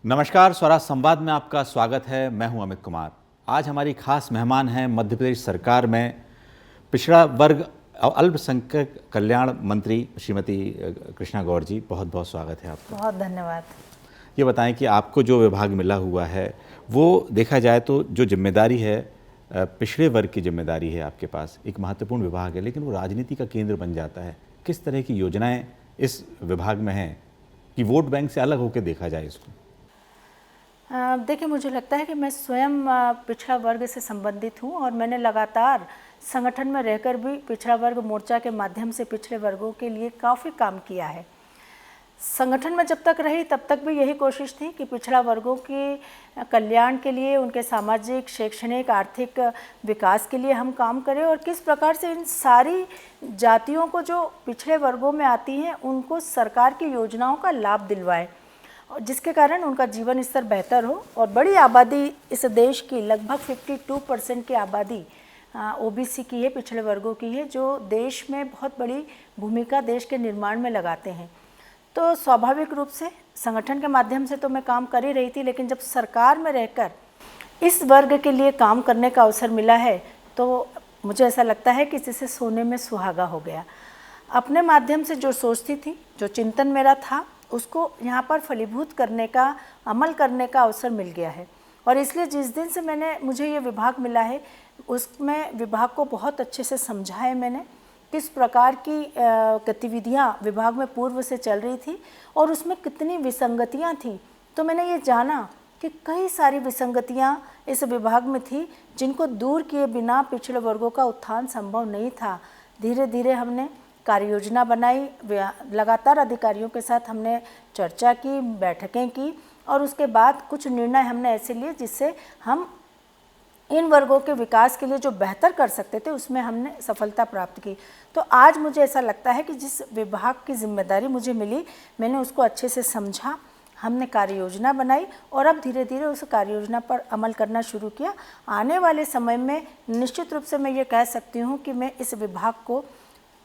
नमस्कार, स्वराज संवाद में आपका स्वागत है। मैं हूं अमित कुमार। आज हमारी खास मेहमान हैं मध्य प्रदेश सरकार में पिछड़ा वर्ग और अल्पसंख्यक कल्याण मंत्री श्रीमती कृष्णा गौड़ जी। बहुत बहुत स्वागत है आपका। बहुत धन्यवाद। ये बताएं कि आपको जो विभाग मिला हुआ है वो देखा जाए तो जो जिम्मेदारी है पिछड़े वर्ग की जिम्मेदारी है आपके पास, एक महत्वपूर्ण विभाग है, लेकिन वो राजनीति का केंद्र बन जाता है। किस तरह की योजनाएं इस विभाग में हैं कि वोट बैंक से अलग होकर देखा जाए इसको? देखिए, मुझे लगता है कि मैं स्वयं पिछड़ा वर्ग से संबंधित हूं और मैंने लगातार संगठन में रहकर भी पिछड़ा वर्ग मोर्चा के माध्यम से पिछड़े वर्गों के लिए काफ़ी काम किया है। संगठन में जब तक रही तब तक भी यही कोशिश थी कि पिछड़ा वर्गों के कल्याण के लिए, उनके सामाजिक, शैक्षणिक, आर्थिक विकास के लिए हम काम करें और किस प्रकार से इन सारी जातियों को जो पिछड़े वर्गों में आती हैं उनको सरकार की योजनाओं का लाभ दिलवाएं, जिसके कारण उनका जीवन स्तर बेहतर हो। और बड़ी आबादी इस देश की, लगभग 52% की आबादी ओबीसी की है, पिछड़े वर्गों की है, जो देश में बहुत बड़ी भूमिका देश के निर्माण में लगाते हैं। तो स्वाभाविक रूप से संगठन के माध्यम से तो मैं काम कर ही रही थी, लेकिन जब सरकार में रहकर इस वर्ग के लिए काम करने का अवसर मिला है तो मुझे ऐसा लगता है कि जिसे सोने में सुहागा हो गया। अपने माध्यम से जो सोचती थी, जो चिंतन मेरा था, उसको यहाँ पर फलीभूत करने का, अमल करने का अवसर मिल गया है। और इसलिए जिस दिन से मुझे ये विभाग मिला है उसमें विभाग को बहुत अच्छे से समझा है मैंने, किस प्रकार की गतिविधियाँ विभाग में पूर्व से चल रही थी और उसमें कितनी विसंगतियाँ थी। तो मैंने ये जाना कि कई सारी विसंगतियाँ इस विभाग में थी जिनको दूर किए बिना पिछड़े वर्गों का उत्थान संभव नहीं था। धीरे धीरे हमने कार्य योजना बनाई, लगातार अधिकारियों के साथ हमने चर्चा की, बैठकें की और उसके बाद कुछ निर्णय हमने ऐसे लिए जिससे हम इन वर्गों के विकास के लिए जो बेहतर कर सकते थे उसमें हमने सफलता प्राप्त की। तो आज मुझे ऐसा लगता है कि जिस विभाग की जिम्मेदारी मुझे मिली मैंने उसको अच्छे से समझा, हमने कार्य योजना बनाई और अब धीरे धीरे उस कार्य योजना पर अमल करना शुरू किया। आने वाले समय में निश्चित रूप से मैं ये कह सकती हूँ कि मैं इस विभाग को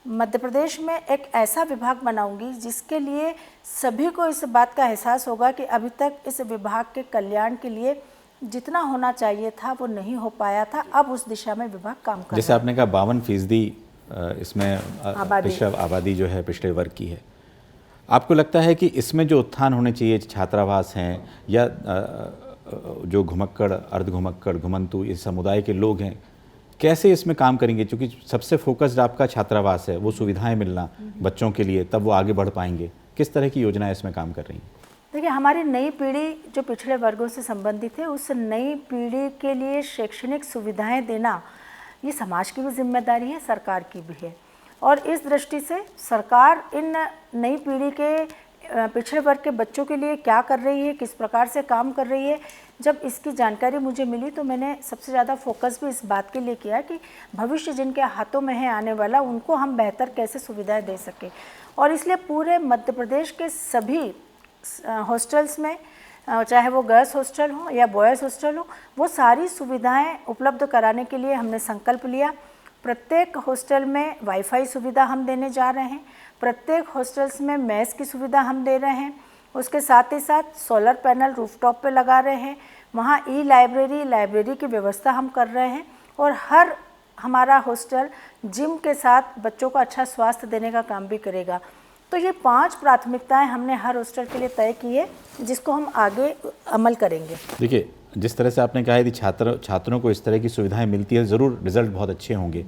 मध्य प्रदेश में एक ऐसा विभाग बनाऊंगी जिसके लिए सभी को इस बात का एहसास होगा कि अभी तक इस विभाग के कल्याण के लिए जितना होना चाहिए था वो नहीं हो पाया था। अब उस दिशा में विभाग काम कर रहा है। जैसे आपने कहा 52% इसमें आबादी जो है पिछड़े वर्ग की है, आपको लगता है कि इसमें जो उत्थान होने चाहिए, छात्रावास हैं या जो घुमक्कड़, अर्ध घुमक्कड़, घुमंतु, इस समुदाय के लोग हैं, कैसे इसमें काम करेंगे? क्योंकि सबसे फोकस्ड आपका छात्रावास है, वो सुविधाएं मिलना बच्चों के लिए, तब वो आगे बढ़ पाएंगे। किस तरह की योजनाएं इसमें काम कर रही हैं? देखिए, हमारी नई पीढ़ी जो पिछड़े वर्गों से संबंधित है, उस नई पीढ़ी के लिए शैक्षणिक सुविधाएं देना ये समाज की भी जिम्मेदारी है, सरकार की भी है। और इस दृष्टि से सरकार इन नई पीढ़ी के पिछड़े वर्ग के बच्चों के लिए क्या कर रही है, किस प्रकार से काम कर रही है, जब इसकी जानकारी मुझे मिली तो मैंने सबसे ज़्यादा फोकस भी इस बात के लिए किया कि भविष्य जिनके हाथों में है आने वाला, उनको हम बेहतर कैसे सुविधाएं दे सकें। और इसलिए पूरे मध्य प्रदेश के सभी हॉस्टल्स में, चाहे वो गर्ल्स हॉस्टल हो या बॉयज़ हॉस्टल हो, वो सारी सुविधाएं उपलब्ध कराने के लिए हमने संकल्प लिया। प्रत्येक हॉस्टल में वाईफाई सुविधा हम देने जा रहे हैं, प्रत्येक हॉस्टल्स में मेस की सुविधा हम दे रहे हैं, उसके साथ ही साथ सोलर पैनल रूफटॉप पे लगा रहे हैं, वहाँ लाइब्रेरी की व्यवस्था हम कर रहे हैं और हर हमारा हॉस्टल जिम के साथ बच्चों को अच्छा स्वास्थ्य देने का काम भी करेगा। तो ये 5 प्राथमिकताएं हमने हर हॉस्टल के लिए तय की है जिसको हम आगे अमल करेंगे। देखिए, जिस तरह से आपने कहा है कि छात्रों को इस तरह की सुविधाएं मिलती है, ज़रूर रिजल्ट बहुत अच्छे होंगे,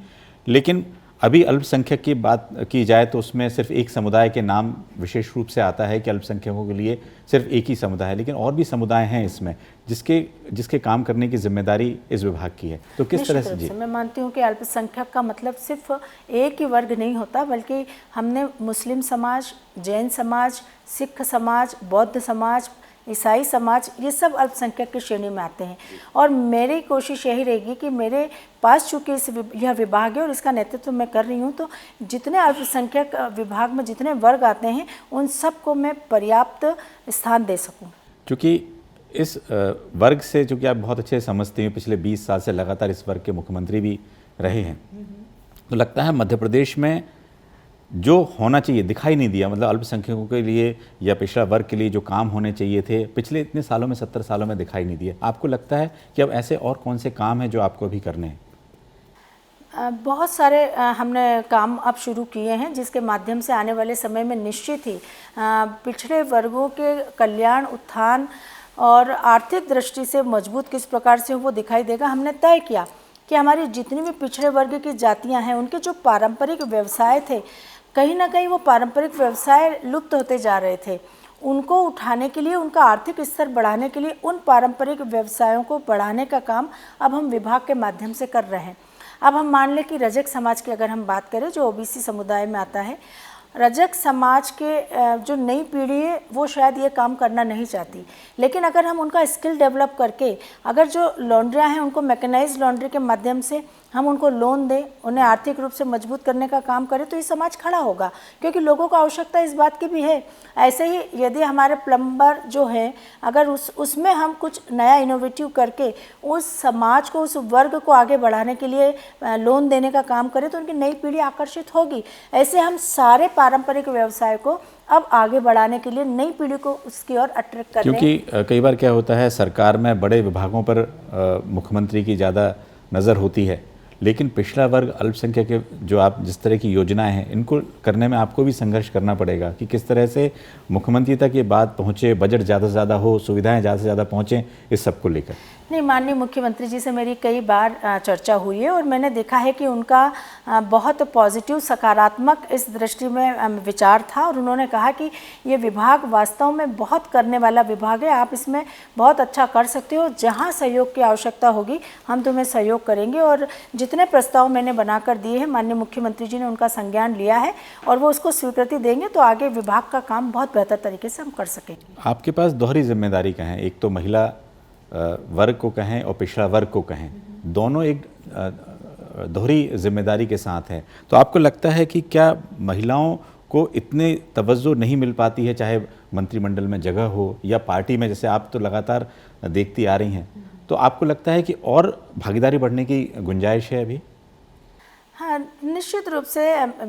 लेकिन अभी अल्पसंख्यक की बात की जाए तो उसमें सिर्फ एक समुदाय के नाम विशेष रूप से आता है कि अल्पसंख्यकों के लिए सिर्फ एक ही समुदाय है, लेकिन और भी समुदाय हैं इसमें जिसके काम करने की जिम्मेदारी इस विभाग की है। तो किस तरह से? जी, मैं मानती हूँ कि अल्पसंख्यक का मतलब सिर्फ एक ही वर्ग नहीं होता, बल्कि हमने मुस्लिम समाज, जैन समाज, सिख समाज, बौद्ध समाज, ईसाई समाज, ये सब अल्पसंख्यक की श्रेणी में आते हैं। और मेरी कोशिश यही रहेगी कि मेरे पास चूँकि यह विभाग है और इसका नेतृत्व मैं कर रही हूँ, तो जितने अल्पसंख्यक विभाग में जितने वर्ग आते हैं उन सबको मैं पर्याप्त स्थान दे सकूँ। क्योंकि इस वर्ग से, चूँकि आप बहुत अच्छे समझते हैं, पिछले 20 साल से लगातार इस वर्ग के मुख्यमंत्री भी रहे हैं, तो लगता है मध्य प्रदेश में जो होना चाहिए दिखाई नहीं दिया, मतलब अल्पसंख्यकों के लिए या पिछड़ा वर्ग के लिए जो काम होने चाहिए थे पिछले इतने सालों में, 70 सालों में दिखाई नहीं दिए। आपको लगता है कि अब ऐसे और कौन से काम हैं जो आपको अभी करने हैं? बहुत सारे हमने काम अब शुरू किए हैं जिसके माध्यम से आने वाले समय में निश्चित ही पिछड़े वर्गों के कल्याण, उत्थान और आर्थिक दृष्टि से मजबूत किस प्रकार से वो दिखाई देगा। हमने तय किया कि हमारी जितनी भी पिछड़े वर्ग की जातियां हैं उनके जो पारंपरिक व्यवसाय थे, कहीं ना कहीं वो पारंपरिक व्यवसाय लुप्त होते जा रहे थे। उनको उठाने के लिए, उनका आर्थिक स्तर बढ़ाने के लिए उन पारंपरिक व्यवसायों को बढ़ाने का काम अब हम विभाग के माध्यम से कर रहे हैं। अब हम मान लें कि रजक समाज की अगर हम बात करें जो ओबीसी समुदाय में आता है, रजक समाज के जो नई पीढ़ी है वो शायद ये काम करना नहीं चाहती, लेकिन अगर हम उनका स्किल डेवलप करके अगर जो लॉन्ड्रियाँ हैं उनको मैकेनाइज लॉन्ड्री के माध्यम से हम उनको लोन दें, उन्हें आर्थिक रूप से मजबूत करने का काम करें तो ये समाज खड़ा होगा, क्योंकि लोगों को आवश्यकता इस बात की भी है। ऐसे ही यदि हमारे प्लम्बर जो है अगर उसमें हम कुछ नया इनोवेटिव करके उस समाज को, उस वर्ग को आगे बढ़ाने के लिए लोन देने का काम करें तो उनकी नई पीढ़ी आकर्षित होगी। ऐसे हम सारे पारंपरिक व्यवसाय को अब आगे बढ़ाने के लिए नई पीढ़ी को उसकी ओर अट्रैक्ट कर रहे हैं। क्योंकि कई बार क्या होता है, सरकार में बड़े विभागों पर मुख्यमंत्री की ज़्यादा नज़र होती है, लेकिन पिछड़ा वर्ग, अल्पसंख्यक के जो आप जिस तरह की योजनाएं हैं इनको करने में आपको भी संघर्ष करना पड़ेगा कि किस तरह से मुख्यमंत्री तक ये बात पहुँचे, बजट ज़्यादा से ज़्यादा हो, सुविधाएं ज़्यादा से ज़्यादा पहुँचें, इस सब को लेकर। नहीं, माननीय मुख्यमंत्री जी से मेरी कई बार चर्चा हुई है और मैंने देखा है कि उनका बहुत पॉजिटिव, सकारात्मक इस दृष्टि में विचार था और उन्होंने कहा कि ये विभाग वास्तव में बहुत करने वाला विभाग है, आप इसमें बहुत अच्छा कर सकते हो, जहाँ सहयोग की आवश्यकता होगी हम तुम्हें सहयोग करेंगे। और जितने प्रस्ताव मैंने बनाकर दिए हैं माननीय मुख्यमंत्री जी ने उनका संज्ञान लिया है और वो उसको स्वीकृति देंगे तो आगे विभाग का काम बहुत बेहतर तरीके से हम कर सकेंगे। आपके पास दोहरी जिम्मेदारी कहें, एक तो महिला वर्ग को कहें और पिछड़ा वर्ग को कहें, दोनों एक दोहरी जिम्मेदारी के साथ हैं, तो आपको लगता है कि क्या महिलाओं को इतने तवज्जो नहीं मिल पाती है, चाहे मंत्रिमंडल में जगह हो या पार्टी में, जैसे आप तो लगातार देखती आ रही हैं, तो आपको लगता है कि और भागीदारी बढ़ने की गुंजाइश है अभी? हाँ, निश्चित रूप से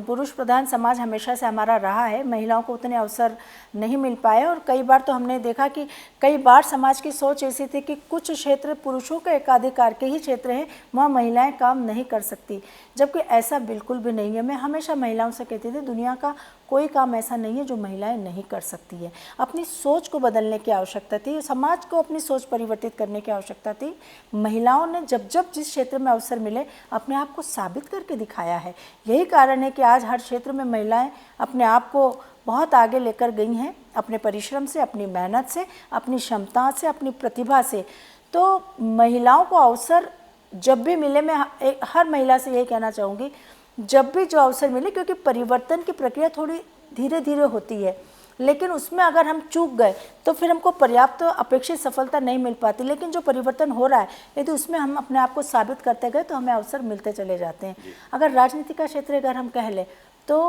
पुरुष प्रधान समाज हमेशा से हमारा रहा है, महिलाओं को उतने अवसर नहीं मिल पाए और कई बार तो हमने देखा कि कई बार समाज की सोच ऐसी थी कि कुछ क्षेत्र पुरुषों के एकाधिकार के ही क्षेत्र हैं, वहाँ महिलाएं काम नहीं कर सकती, जबकि ऐसा बिल्कुल भी नहीं है। मैं हमेशा महिलाओं से कहती थी दुनिया का कोई काम ऐसा नहीं है जो महिलाएं नहीं कर सकती है। अपनी सोच को बदलने की आवश्यकता थी, समाज को अपनी सोच परिवर्तित करने की आवश्यकता थी। महिलाओं ने जब जब जिस क्षेत्र में अवसर मिले अपने आप को साबित करके दिखाया है। यही कारण है कि आज हर क्षेत्र में महिलाएं अपने आप को बहुत आगे लेकर गई हैं, अपने परिश्रम से, अपनी मेहनत से, अपनी क्षमता से, अपनी प्रतिभा से। तो महिलाओं को अवसर जब भी मिले, मैं हर महिला से यही कहना चाहूँगी, जब भी जो अवसर मिले, क्योंकि परिवर्तन की प्रक्रिया थोड़ी धीरे धीरे होती है, लेकिन उसमें अगर हम चूक गए तो फिर हमको पर्याप्त अपेक्षित सफलता नहीं मिल पाती। लेकिन जो परिवर्तन हो रहा है यदि उसमें हम अपने आप को साबित करते गए तो हमें अवसर मिलते चले जाते हैं। अगर राजनीति का क्षेत्र अगर हम कह लें तो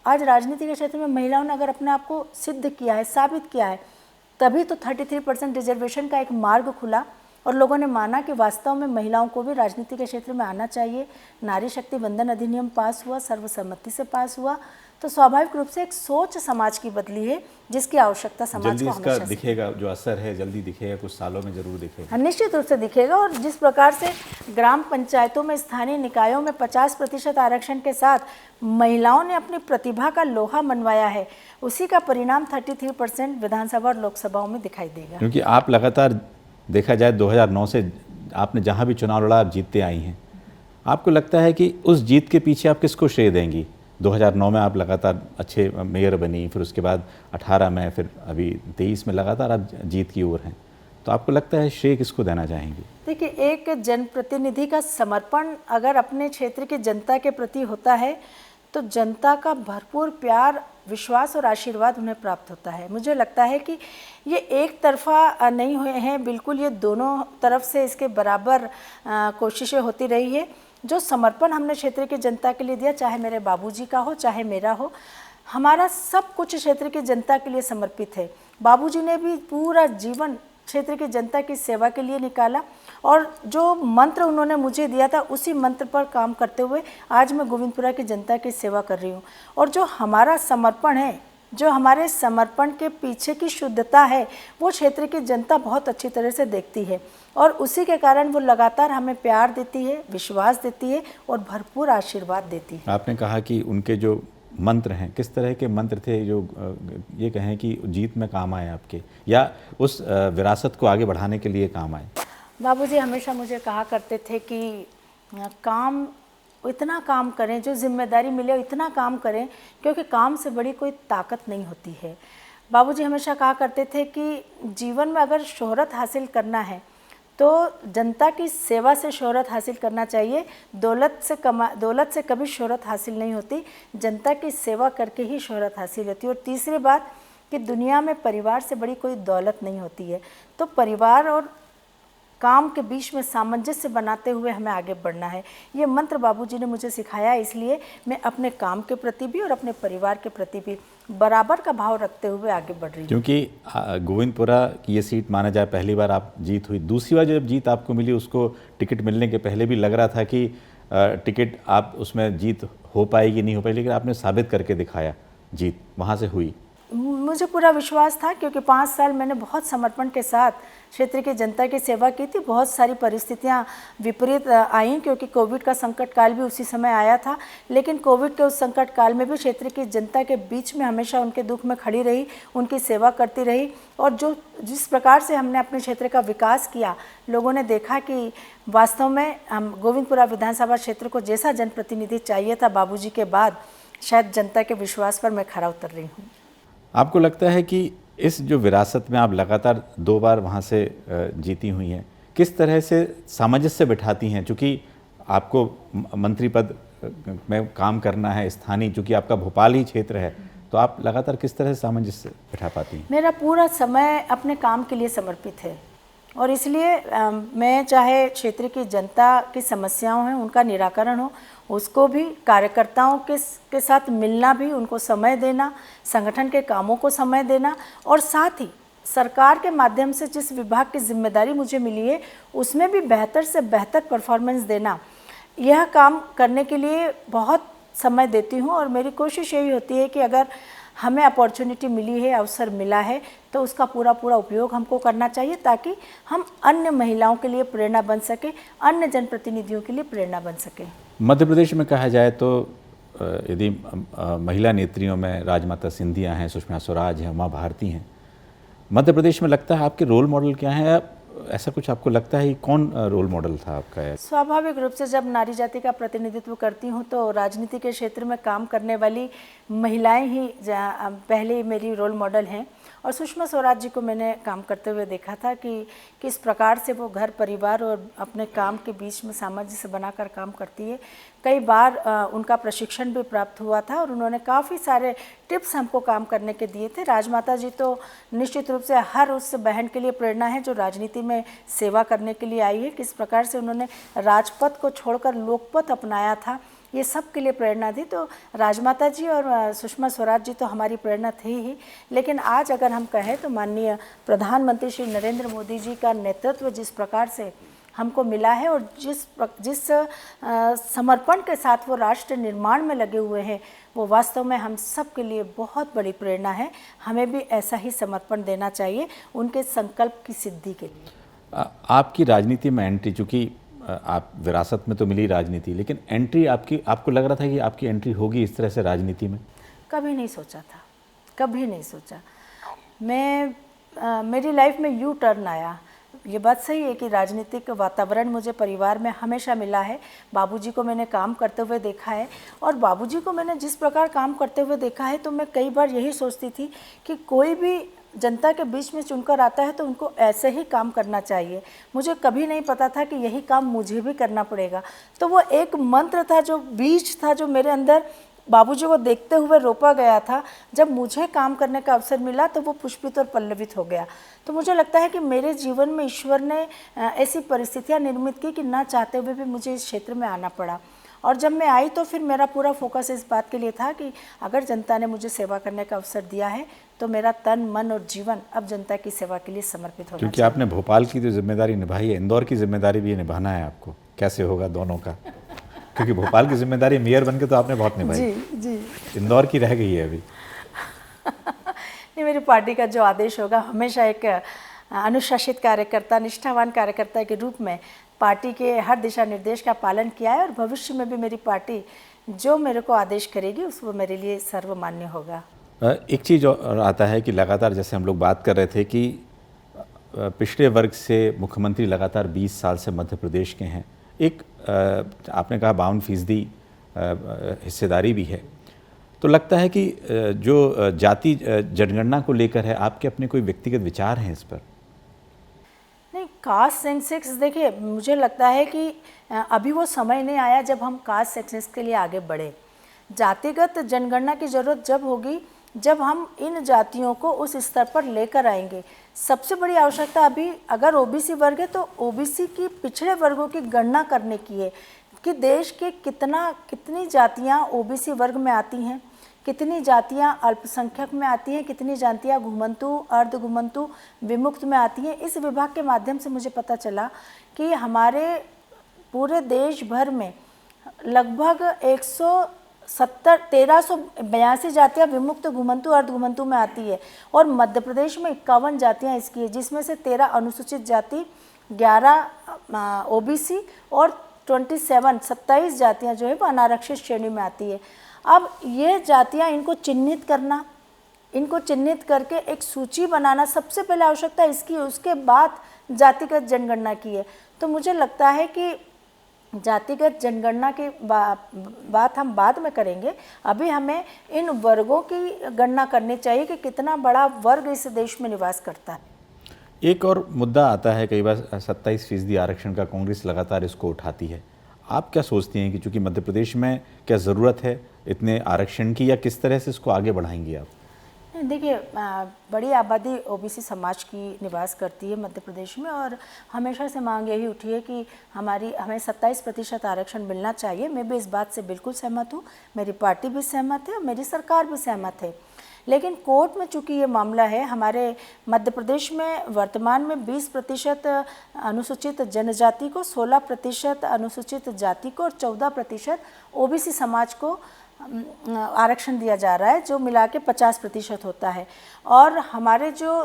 आज राजनीति के क्षेत्र में महिलाओं ने अगर अपने आप को सिद्ध किया है, साबित किया है, तभी तो 33% रिजर्वेशन का एक मार्ग खुला और लोगों ने माना कि वास्तव में महिलाओं को भी राजनीति के क्षेत्र में आना चाहिए। नारी शक्ति वंदन अधिनियम पास हुआ, सर्वसम्मति से पास हुआ, तो स्वाभाविक रूप से एक सोच समाज की बदली है जिसकी आवश्यकता समाज को हमेशा दिखेगा। जो असर है जल्दी दिखेगा, कुछ सालों में जरूर दिखेगा, निश्चित रूप से दिखेगा। और जिस प्रकार से ग्राम पंचायतों में, स्थानीय निकायों में 50% आरक्षण के साथ महिलाओं ने अपनी प्रतिभा का लोहा मनवाया है, उसी का परिणाम 33% विधानसभा और लोकसभाओं में दिखाई देगा। क्योंकि आप लगातार देखा जाए 2009 से आपने जहाँ भी चुनाव लड़ा आप जीतते आई हैं। आपको लगता है कि उस जीत के पीछे आप किसको श्रेय देंगी? 2009 में आप लगातार अच्छे मेयर बनी, फिर उसके बाद 18 में, फिर अभी 23 में लगातार आप जीत की ओर हैं, तो आपको लगता है श्रेय किसको देना चाहेंगी? देखिए, एक जनप्रतिनिधि का समर्पण अगर अपने क्षेत्र की जनता के प्रति होता है तो जनता का भरपूर प्यार, विश्वास और आशीर्वाद उन्हें प्राप्त होता है। मुझे लगता है कि ये एक तरफा नहीं हुए हैं, बिल्कुल ये दोनों तरफ से इसके बराबर कोशिशें होती रही है। जो समर्पण हमने क्षेत्र की जनता के लिए दिया, चाहे मेरे बाबूजी का हो चाहे मेरा हो, हमारा सब कुछ क्षेत्र की जनता के लिए समर्पित है। बाबूजी ने भी पूरा जीवन क्षेत्र की जनता की सेवा के लिए निकाला और जो मंत्र उन्होंने मुझे दिया था उसी मंत्र पर काम करते हुए आज मैं गोविंदपुरा की जनता की सेवा कर रही हूँ। और जो हमारा समर्पण है, जो हमारे समर्पण के पीछे की शुद्धता है, वो क्षेत्र की जनता बहुत अच्छी तरह से देखती है और उसी के कारण वो लगातार हमें प्यार देती है, विश्वास देती है और भरपूर आशीर्वाद देती है। आपने कहा कि उनके जो मंत्र हैं, किस तरह के मंत्र थे जो ये कहें कि जीत में काम आए आपके, या उस विरासत को आगे बढ़ाने के लिए काम आए? बाबूजी हमेशा मुझे कहा करते थे कि काम, इतना काम करें, जो जिम्मेदारी मिले इतना काम करें, क्योंकि काम से बड़ी कोई ताकत नहीं होती है। बाबूजी हमेशा कहा करते थे कि जीवन में अगर शोहरत हासिल करना है तो जनता की सेवा से शोहरत हासिल करना चाहिए। दौलत से कभी शोहरत हासिल नहीं होती, जनता की सेवा करके ही शोहरत हासिल होती है। और तीसरी बात कि दुनिया में परिवार से बड़ी कोई दौलत नहीं होती है, तो परिवार और काम के बीच में सामंजस्य बनाते हुए हमें आगे बढ़ना है। ये मंत्र बाबूजी ने मुझे सिखाया, इसलिए मैं अपने काम के प्रति भी और अपने परिवार के प्रति भी बराबर का भाव रखते हुए आगे बढ़ रही हूँ। क्योंकि गोविंदपुरा की ये सीट माना जाए पहली बार आप जीत हुई, दूसरी बार जब जीत आपको मिली उसको टिकट मिलने के पहले भी लग रहा था कि टिकट आप उसमें जीत हो पाएगी नहीं हो पाएगी, लेकिन आपने साबित करके दिखाया, जीत वहाँ से हुई। मुझे पूरा विश्वास था क्योंकि 5 साल मैंने बहुत समर्पण के साथ क्षेत्र की जनता की सेवा की थी। बहुत सारी परिस्थितियां विपरीत आईं क्योंकि कोविड का संकट काल भी उसी समय आया था, लेकिन कोविड के उस संकट काल में भी क्षेत्र की जनता के बीच में हमेशा उनके दुख में खड़ी रही, उनकी सेवा करती रही। और जिस प्रकार से हमने अपने क्षेत्र का विकास किया, लोगों ने देखा कि वास्तव में हम गोविंदपुरा विधानसभा क्षेत्र को जैसा जनप्रतिनिधि चाहिए था बाबूजी के बाद, शायद जनता के विश्वास पर मैं खरा उतर रही हूँ। आपको लगता है कि इस जो विरासत में आप लगातार 2 बार वहाँ से जीती हुई हैं, किस तरह से सामंजस्य बिठाती हैं? चूँकि आपको मंत्री पद में काम करना है, स्थानीय, चूँकि आपका भोपाल ही क्षेत्र है, तो आप लगातार किस तरह से सामंजस्य बिठा पाती हैं? मेरा पूरा समय अपने काम के लिए समर्पित है और इसलिए मैं चाहे क्षेत्र की जनता की समस्याओं हैं उनका निराकरण हो, उसको भी कार्यकर्ताओं के साथ मिलना भी, उनको समय देना, संगठन के कामों को समय देना और साथ ही सरकार के माध्यम से जिस विभाग की जिम्मेदारी मुझे मिली है उसमें भी बेहतर से बेहतर परफॉर्मेंस देना, यह काम करने के लिए बहुत समय देती हूँ। और मेरी कोशिश यही होती है कि अगर हमें अपॉर्चुनिटी मिली है, अवसर मिला है, तो उसका पूरा उपयोग हमको करना चाहिए ताकि हम अन्य महिलाओं के लिए प्रेरणा बन सके, अन्य जनप्रतिनिधियों के लिए प्रेरणा बन सके। मध्य प्रदेश में कहा जाए तो यदि महिला नेत्रियों में राजमाता सिंधिया हैं, सुषमा स्वराज हैं, उमा भारती हैं, मध्य प्रदेश में लगता है आपके रोल मॉडल क्या हैं? ऐसा कुछ आपको लगता है, कौन रोल मॉडल था आपका? स्वाभाविक रूप से जब नारी जाति का प्रतिनिधित्व करती हूँ तो राजनीति के क्षेत्र में काम करने वाली महिलाएं ही पहले मेरी रोल मॉडल हैं। और सुषमा स्वराज जी को मैंने काम करते हुए देखा था कि किस प्रकार से वो घर परिवार और अपने काम के बीच में सामंजस्य बनाकर काम करती है। कई बार उनका प्रशिक्षण भी प्राप्त हुआ था और उन्होंने काफ़ी सारे टिप्स हमको काम करने के दिए थे। राजमाता जी तो निश्चित रूप से हर उस बहन के लिए प्रेरणा है जो राजनीति में सेवा करने के लिए आई है। किस प्रकार से उन्होंने राजपथ को छोड़कर लोकपथ अपनाया था, ये सब के लिए प्रेरणा थी। तो राजमाता जी और सुषमा स्वराज जी तो हमारी प्रेरणा थी ही, लेकिन आज अगर हम कहें तो माननीय प्रधानमंत्री श्री नरेंद्र मोदी जी का नेतृत्व जिस प्रकार से हमको मिला है और जिस समर्पण के साथ वो राष्ट्र निर्माण में लगे हुए हैं, वो वास्तव में हम सब के लिए बहुत बड़ी प्रेरणा है। हमें भी ऐसा ही समर्पण देना चाहिए उनके संकल्प की सिद्धि के लिए। आपकी राजनीति में एंट्री, चूँकि आप विरासत में तो मिली राजनीति, लेकिन एंट्री आपको लग रहा था कि आपकी एंट्री होगी इस तरह से राजनीति में? कभी नहीं सोचा था, कभी नहीं सोचा। मेरी लाइफ में यू टर्न आया। ये बात सही है कि राजनीतिक वातावरण मुझे परिवार में हमेशा मिला है। बाबूजी को मैंने काम करते हुए देखा है और बाबूजी को मैंने जिस प्रकार काम करते हुए देखा है तो मैं कई बार यही सोचती थी कि कोई भी जनता के बीच में चुनकर आता है तो उनको ऐसे ही काम करना चाहिए। मुझे कभी नहीं पता था कि यही काम मुझे भी करना पड़ेगा। तो वो एक मंत्र था, जो बीज था, जो मेरे अंदर बाबूजी को देखते हुए रोपा गया था। जब मुझे काम करने का अवसर मिला तो वो पुष्पित और पल्लवित हो गया। तो मुझे लगता है कि मेरे जीवन में ईश्वर ने ऐसी परिस्थितियां निर्मित की कि ना चाहते हुए भी मुझे इस क्षेत्र में आना पड़ा। और जब मैं आई तो फिर मेरा पूरा फोकस इस बात के लिए था कि अगर जनता ने मुझे सेवा करने का अवसर दिया है तो मेरा तन, मन और जीवन अब जनता की सेवा के लिए समर्पित होना क्योंकि आपने भोपाल की जो जिम्मेदारी निभाई है, इंदौर की जिम्मेदारी भी निभाना है आपको, कैसे होगा दोनों का? क्योंकि भोपाल की जिम्मेदारी मेयर बन के तो आपने बहुत निभाई, जी जी। इंदौर की रह गई है अभी। नहीं, मेरी पार्टी का जो आदेश होगा, हमेशा एक अनुशासित कार्यकर्ता, निष्ठावान कार्यकर्ता के रूप में पार्टी के हर दिशा निर्देश का पालन किया है और भविष्य में भी मेरी पार्टी जो मेरे को आदेश करेगी उसको मेरे लिए सर्वमान्य होगा। एक चीज़ और आता है कि लगातार जैसे हम लोग बात कर रहे थे कि पिछड़े वर्ग से मुख्यमंत्री लगातार 20 साल से मध्य प्रदेश के हैं, एक आपने कहा 52% हिस्सेदारी भी है, तो लगता है कि जो जाति जनगणना को लेकर है, आपके अपने कोई व्यक्तिगत विचार हैं इस पर? नहीं, कास्ट सेंसस, देखिए मुझे लगता है कि अभी वो समय नहीं आया जब हम कास्ट सेंसस के लिए आगे बढ़े। जातिगत जनगणना की ज़रूरत जब होगी जब हम इन जातियों को उस स्तर पर लेकर आएंगे। सबसे बड़ी आवश्यकता अभी अगर ओबीसी वर्ग है तो ओबीसी की पिछड़े वर्गों की गणना करने की है कि देश के कितनी जातियां ओबीसी वर्ग में आती हैं, कितनी जातियां अल्पसंख्यक में आती हैं, कितनी जातियां घुमंतु, अर्ध घुमंतु, विमुक्त में आती हैं। इस विभाग के माध्यम से मुझे पता चला कि हमारे पूरे देश भर में लगभग 1382 जातियां विमुक्त, घुमंतु, अर्ध घुमंतु में आती है और मध्य प्रदेश में 51 जातियां इसकी है, जिसमें से 13 अनुसूचित जाति, 11 ओबीसी और 27 जातियां जो है वो अनारक्षित श्रेणी में आती है। अब ये जातियां, इनको चिन्हित करके एक सूची बनाना सबसे पहले आवश्यकता इसकी, उसके बाद जातिगत जनगणना की है। तो मुझे लगता है कि जातिगत जनगणना की बात हम बाद में करेंगे, अभी हमें इन वर्गों की गणना करनी चाहिए कि कितना बड़ा वर्ग इस देश में निवास करता है। एक और मुद्दा आता है कई बार 27% आरक्षण का, कांग्रेस लगातार इसको उठाती है। आप क्या सोचती हैं कि चूँकि मध्य प्रदेश में क्या ज़रूरत है इतने आरक्षण की, या किस तरह से इसको आगे बढ़ाएंगी आप? देखिए, बड़ी आबादी ओबीसी समाज की निवास करती है मध्य प्रदेश में और हमेशा से मांग यही उठी है कि हमें 27% आरक्षण मिलना चाहिए। मैं भी इस बात से बिल्कुल सहमत हूँ, मेरी पार्टी भी सहमत है और मेरी सरकार भी सहमत है। लेकिन कोर्ट में चूंकि ये मामला है, हमारे मध्य प्रदेश में वर्तमान में 20% अनुसूचित जनजाति को, 16% अनुसूचित जाति को और 14% ओबीसी समाज को आरक्षण दिया जा रहा है, जो मिला के 50% होता है। और हमारे जो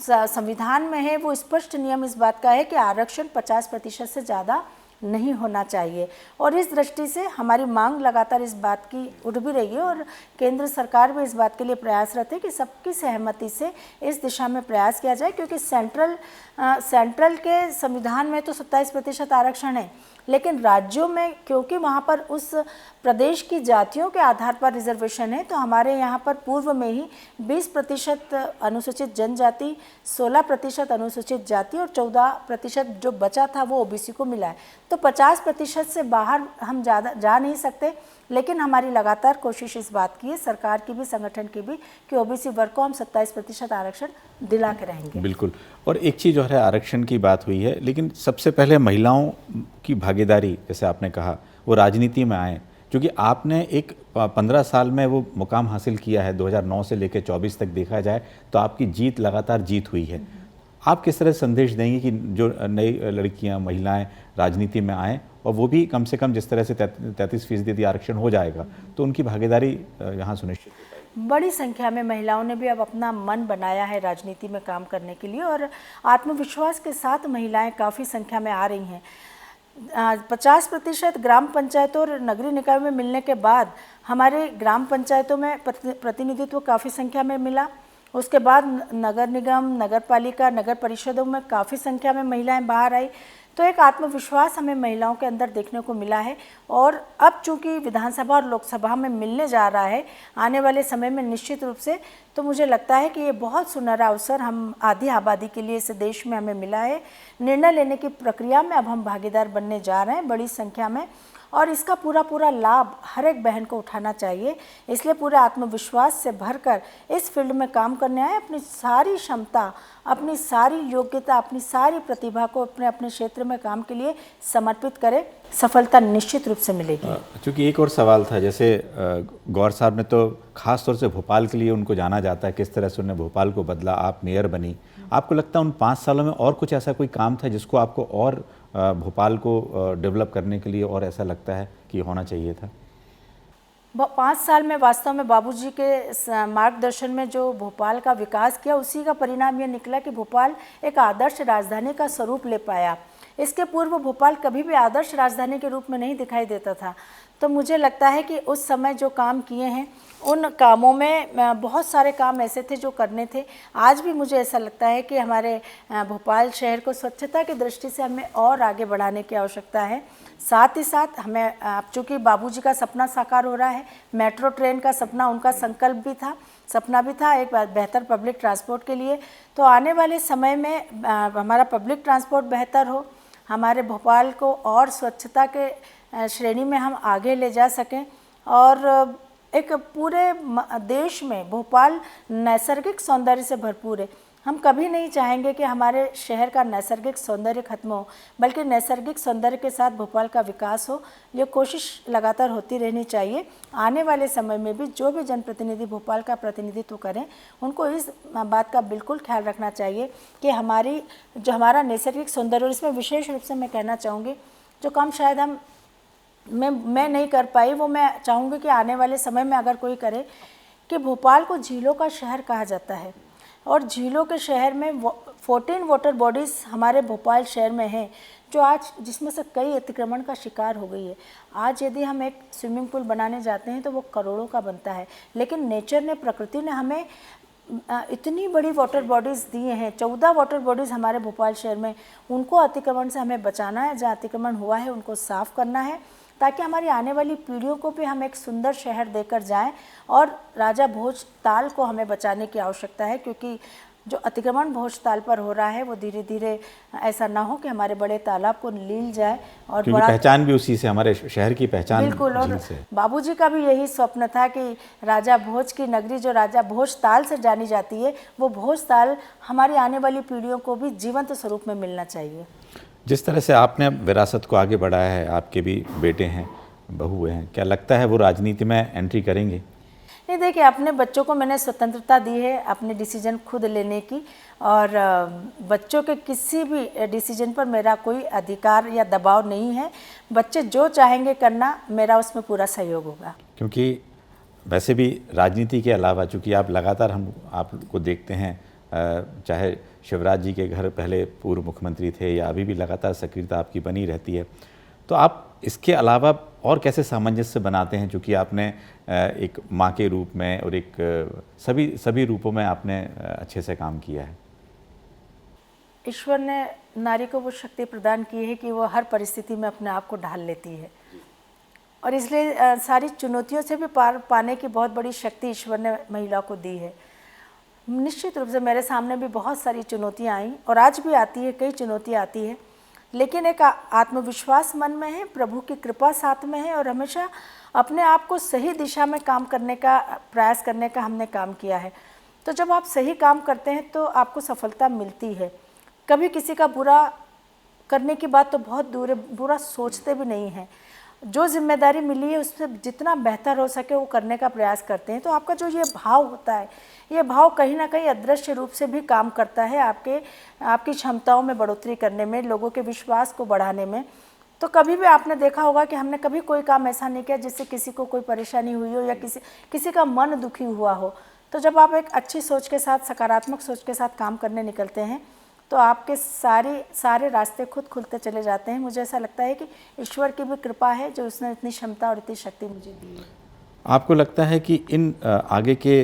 संविधान में है वो स्पष्ट नियम इस बात का है कि आरक्षण 50% से ज़्यादा नहीं होना चाहिए। और इस दृष्टि से हमारी मांग लगातार इस बात की उठ भी रही है और केंद्र सरकार भी इस बात के लिए प्रयासरत है कि सबकी सहमति से इस दिशा में प्रयास किया जाए, क्योंकि सेंट्रल के संविधान में तो 27% आरक्षण है, लेकिन राज्यों में क्योंकि वहाँ पर उस प्रदेश की जातियों के आधार पर रिजर्वेशन है, तो हमारे यहाँ पर पूर्व में ही 20% अनुसूचित जनजाति, 16% अनुसूचित जाति और 14% जो बचा था वो ओबीसी को मिला है। तो 50% से बाहर हम ज़्यादा जा नहीं सकते, लेकिन हमारी लगातार कोशिश इस बात की है, सरकार की भी, संगठन की भी, कि ओबीसी वर्ग को हम 27% आरक्षण दिला के रहेंगे। बिल्कुल। और एक चीज़ और है, आरक्षण की बात हुई है, लेकिन सबसे पहले महिलाओं की भागीदारी, जैसे आपने कहा, वो राजनीति में आए, क्योंकि आपने एक 15 साल में वो मुकाम हासिल किया है। 2009 से लेकर 24 तक देखा जाए तो आपकी जीत, लगातार जीत हुई है। आप किस तरह संदेश देंगे कि जो नई लड़कियां, महिलाएं राजनीति में आएँ, और वो भी कम से कम जिस तरह से 33% यदि आरक्षण हो जाएगा तो उनकी भागीदारी यहाँ सुनिश्चित हो जाएगी? बड़ी संख्या में महिलाओं ने भी अब अपना मन बनाया है राजनीति में काम करने के लिए और आत्मविश्वास के साथ महिलाएं काफ़ी संख्या में आ रही हैं। 50% ग्राम पंचायतों और नगरीय निकाय में मिलने के बाद हमारे ग्राम पंचायतों में प्रतिनिधित्व काफ़ी संख्या में मिला। उसके बाद नगर निगम, नगर पालिका, नगर परिषदों में काफ़ी संख्या में महिलाएं बाहर आई। तो एक आत्मविश्वास हमें महिलाओं के अंदर देखने को मिला है। और अब चूंकि विधानसभा और लोकसभा में मिलने जा रहा है आने वाले समय में निश्चित रूप से, तो मुझे लगता है कि ये बहुत सुनहरा अवसर हम आधी आबादी के लिए इस देश में हमें मिला है। निर्णय लेने की प्रक्रिया में अब हम भागीदार बनने जा रहे हैं बड़ी संख्या में। और इसका पूरा पूरा लाभ हर एक बहन को उठाना चाहिए। इसलिए पूरे आत्मविश्वास से भरकर इस फील्ड में काम करने आए, अपनी सारी क्षमता, अपनी सारी योग्यता, अपनी सारी प्रतिभा को अपने अपने क्षेत्र में काम के लिए समर्पित करें, सफलता निश्चित रूप से मिलेगी। चूँकि एक और सवाल था, जैसे गौर साहब ने तो ख़ास तौर से भोपाल के लिए उनको जाना जाता है, किस तरह से उन्होंने भोपाल को बदला, आप मेयर बनी। आपको लगता है उन 5 सालों में और कुछ ऐसा कोई काम था जिसको आपको और भोपाल को डेवलप करने के लिए और ऐसा लगता है कि होना चाहिए था? 5 साल में वास्तव में बाबूजी के मार्गदर्शन में जो भोपाल का विकास किया, उसी का परिणाम ये निकला कि भोपाल एक आदर्श राजधानी का स्वरूप ले पाया। इसके पूर्व भोपाल कभी भी आदर्श राजधानी के रूप में नहीं दिखाई देता था। तो मुझे लगता है कि उस समय जो काम किए हैं, उन कामों में बहुत सारे काम ऐसे थे जो करने थे। आज भी मुझे ऐसा लगता है कि हमारे भोपाल शहर को स्वच्छता की दृष्टि से हमें और आगे बढ़ाने की आवश्यकता है। साथ ही साथ हमें, चूँकि बाबूजी का सपना साकार हो रहा है, मेट्रो ट्रेन का सपना उनका संकल्प भी था, सपना भी था एक बेहतर पब्लिक ट्रांसपोर्ट के लिए। तो आने वाले समय में हमारा पब्लिक ट्रांसपोर्ट बेहतर हो, हमारे भोपाल को और स्वच्छता के श्रेणी में हम आगे ले जा सकें, और एक पूरे देश में भोपाल नैसर्गिक सौंदर्य से भरपूर है। हम कभी नहीं चाहेंगे कि हमारे शहर का नैसर्गिक सौंदर्य खत्म हो, बल्कि नैसर्गिक सौंदर्य के साथ भोपाल का विकास हो। ये कोशिश लगातार होती रहनी चाहिए। आने वाले समय में भी जो भी जनप्रतिनिधि भोपाल का प्रतिनिधित्व करें, उनको इस बात का बिल्कुल ख्याल रखना चाहिए कि हमारा नैसर्गिक सौंदर्य, और इसमें विशेष रूप से मैं कहना चाहूँगी, जो काम शायद मैं नहीं कर पाई, वो मैं चाहूँगी कि आने वाले समय में अगर कोई करे, कि भोपाल को झीलों का शहर कहा जाता है, और झीलों के शहर में 14 वाटर बॉडीज़ हमारे भोपाल शहर में हैं, जो आज जिसमें से कई अतिक्रमण का शिकार हो गई है। आज यदि हम एक स्विमिंग पूल बनाने जाते हैं तो वो करोड़ों का बनता है, लेकिन नेचर ने, प्रकृति ने हमें इतनी बड़ी वाटर बॉडीज़ दिए हैं, 14 वाटर बॉडीज़ हमारे भोपाल शहर में। उनको अतिक्रमण से हमें बचाना है, जहाँ अतिक्रमण हुआ है उनको साफ़ करना है, ताकि हमारी आने वाली पीढ़ियों को भी हम एक सुंदर शहर देकर जाएं। और राजा भोज ताल को हमें बचाने की आवश्यकता है, क्योंकि जो अतिक्रमण भोज ताल पर हो रहा है वो धीरे धीरे ऐसा ना हो कि हमारे बड़े तालाब को लील जाए। और बड़ा पहचान भी उसी से, हमारे शहर की पहचान बिल्कुल। और बाबूजी का भी यही स्वप्न था कि राजा भोज की नगरी, जो राजा भोज ताल से जानी जाती है, वो भोज ताल हमारी आने वाली पीढ़ियों को भी जीवंत स्वरूप में मिलना चाहिए। जिस तरह से आपने विरासत को आगे बढ़ाया है, आपके भी बेटे हैं, बहू हैं, क्या लगता है वो राजनीति में एंट्री करेंगे? नहीं, देखिए, अपने बच्चों को मैंने स्वतंत्रता दी है अपने डिसीजन खुद लेने की, और बच्चों के किसी भी डिसीजन पर मेरा कोई अधिकार या दबाव नहीं है। बच्चे जो चाहेंगे करना, मेरा उसमें पूरा सहयोग होगा। क्योंकि वैसे भी राजनीति के अलावा, चूँकि आप लगातार हम आपको देखते हैं, चाहे शिवराज जी के घर पहले पूर्व मुख्यमंत्री थे या अभी भी लगातार सक्रियता आपकी बनी रहती है, तो आप इसके अलावा और कैसे सामंजस्य बनाते हैं? चूँकि आपने एक माँ के रूप में और एक सभी रूपों में आपने अच्छे से काम किया है। ईश्वर ने नारी को वो शक्ति प्रदान की है कि वो हर परिस्थिति में अपने आप को ढाल लेती है, और इसलिए सारी चुनौतियों से भी पार पाने की बहुत बड़ी शक्ति ईश्वर ने महिला को दी है। निश्चित रूप से मेरे सामने भी बहुत सारी चुनौतियाँ आई, और आज भी आती है, कई चुनौतियाँ आती है, लेकिन एक आत्मविश्वास मन में है, प्रभु की कृपा साथ में है, और हमेशा अपने आप को सही दिशा में काम करने का प्रयास करने का हमने काम किया है। तो जब आप सही काम करते हैं तो आपको सफलता मिलती है। कभी किसी का बुरा करने की बात तो बहुत दूर है, बुरा सोचते भी नहीं हैं। जो जिम्मेदारी मिली है उससे जितना बेहतर हो सके वो करने का प्रयास करते हैं। तो आपका जो ये भाव होता है, ये भाव कहीं ना कहीं अदृश्य रूप से भी काम करता है आपकी क्षमताओं में बढ़ोतरी करने में, लोगों के विश्वास को बढ़ाने में। तो कभी भी आपने देखा होगा कि हमने कभी कोई काम ऐसा नहीं किया जिससे किसी को कोई परेशानी हुई हो या किसी का मन दुखी हुआ हो। तो जब आप एक अच्छी सोच के साथ, सकारात्मक सोच के साथ काम करने निकलते हैं तो आपके सारे रास्ते खुद खुलते चले जाते हैं। मुझे ऐसा लगता है कि ईश्वर की भी कृपा है जो उसने इतनी क्षमता और इतनी शक्ति मुझे दी है। आपको लगता है कि इन आगे के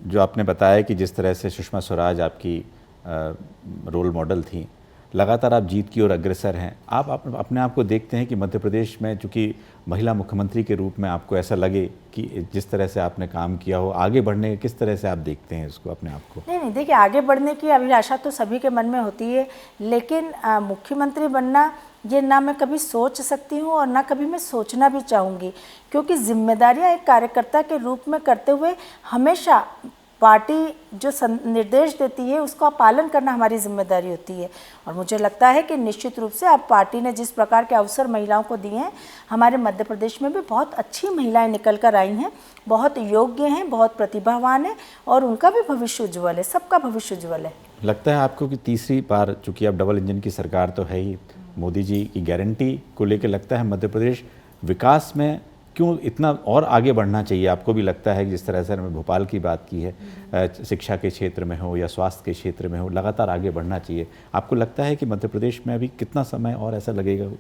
जो आपने बताया कि जिस तरह से सुषमा स्वराज आपकी रोल मॉडल थी, लगातार आप जीत की ओर अग्रसर हैं। आप अपने आप को देखते हैं कि मध्य प्रदेश में चूँकि महिला मुख्यमंत्री के रूप में आपको ऐसा लगे कि जिस तरह से आपने काम किया हो, आगे बढ़ने किस तरह से आप देखते हैं इसको अपने आप को? नहीं, देखिए, आगे बढ़ने की अभिलाषा तो सभी के मन में होती है, लेकिन मुख्यमंत्री बनना ये ना मैं कभी सोच सकती हूँ और ना कभी मैं सोचना भी चाहूँगी, क्योंकि जिम्मेदारियाँ एक कार्यकर्ता के रूप में करते हुए हमेशा पार्टी जो निर्देश देती है उसका पालन करना हमारी जिम्मेदारी होती है। और मुझे लगता है कि निश्चित रूप से अब पार्टी ने जिस प्रकार के अवसर महिलाओं को दिए हैं, हमारे मध्य प्रदेश में भी बहुत अच्छी महिलाएं निकल कर आई हैं, बहुत योग्य हैं, बहुत प्रतिभावान हैं और उनका भी भविष्य उज्ज्वल है, सबका भविष्य उज्ज्वल है। लगता है आपको कि तीसरी बार, चूँकि अब डबल इंजन की सरकार तो है ही, मोदी जी की गारंटी को लेकर लगता है मध्य प्रदेश विकास में क्यों इतना और आगे बढ़ना चाहिए? आपको भी लगता है कि जिस तरह से हमने भोपाल की बात की है, शिक्षा के क्षेत्र में हो या स्वास्थ्य के क्षेत्र में हो, लगातार आगे बढ़ना चाहिए। आपको लगता है कि मध्य प्रदेश में अभी कितना समय और ऐसा लगेगा?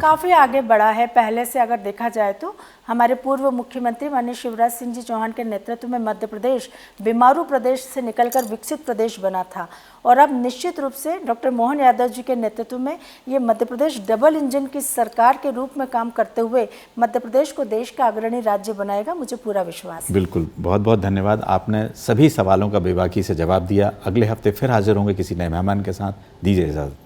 काफ़ी आगे बढ़ा है पहले से अगर देखा जाए तो। हमारे पूर्व मुख्यमंत्री माननीय शिवराज सिंह जी चौहान के नेतृत्व में मध्य प्रदेश बीमारू प्रदेश से निकलकर विकसित प्रदेश बना था और अब निश्चित रूप से डॉक्टर मोहन यादव जी के नेतृत्व में ये मध्य प्रदेश डबल इंजन की सरकार के रूप में काम करते हुए मध्य प्रदेश को देश का अग्रणी राज्य बनाएगा, मुझे पूरा विश्वास है। बिल्कुल, बहुत बहुत धन्यवाद। आपने सभी सवालों का बेबाकी से जवाब दिया। अगले हफ्ते फिर हाजिर होंगे किसी नए मेहमान के साथ। दीजिए इजाज़त।